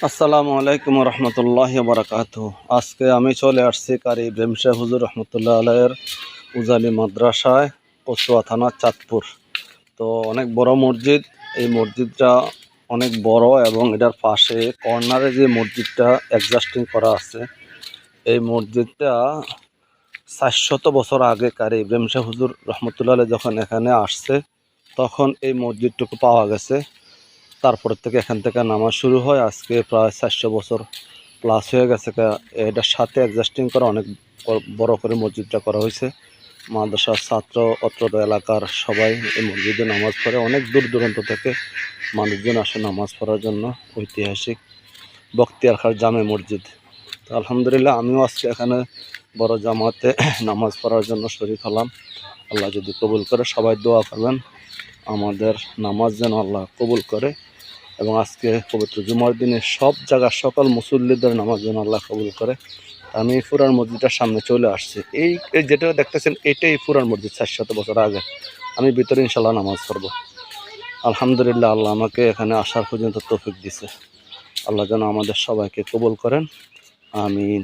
আসসালামু আলাইকুম রহমতুল্লাহি বারাকাতুহু। আজকে আমি চলে আসছি কারি ইব্রাহিম শাহ হুজুর রহমতুল্লাহ আলাইয়ের উজানি মাদ্রাসায়, কচুয়া থানা, চাঁদপুর। তো অনেক বড় মসজিদ। এই মসজিদটা অনেক বড় এবং এটার পাশে কর্নারে যে মসজিদটা অ্যাডজাস্টিং করা আছে, এই মসজিদটা 400 বছর আগে কারি ইব্রাহিম শাহ হুজুর রহমতুল্লাহ আলাই যখন এখানে আসছে তখন এই মসজিদটুকু পাওয়া গেছে। তারপর থেকে এখান থেকে নামাজ শুরু হয়। আজকে প্রায় 400 বছর প্লাস হয়ে গেছে। এটার সাথে অ্যাডজাস্টিং করা অনেক বড় করে মসজিদটা করা হয়েছে। মাদ্রাসার ছাত্র, অত্র এলাকার সবাই এই মসজিদে নামাজ পড়ে। অনেক দূর দূরান্ত থেকে মানুষজন আসে নামাজ পড়ার জন্য। ঐতিহাসিক বখতিয়ার খার জামে মসজিদ। তো আলহামদুলিল্লাহ আমিও আজকে এখানে বড় জামাতে নামাজ পড়ার জন্য শরীক হলাম। আল্লাহ যদি কবুল করে, সবাই দোয়া করবেন আমাদের নামাজ যেন আল্লাহ কবুল করে, এবং আজকে পবিত্র জুমার দিনে সব জায়গার সকল মুসল্লিদের নামাজ যেন আল্লাহ কবুল করে। আমি ফুরান মসজিদটার সামনে চলে আসছি। এই যেটা দেখতেছেন এটাই ফুরান মসজিদ 400 বছর আগে। আমি ভিতরে ইনশাল্লাহ নামাজ পড়বো। আলহামদুলিল্লাহ আল্লাহ আমাকে এখানে আসার পর্যন্ত তৌফিক দিছে। আল্লাহ যেন আমাদের সবাইকে কবুল করেন, আমিন।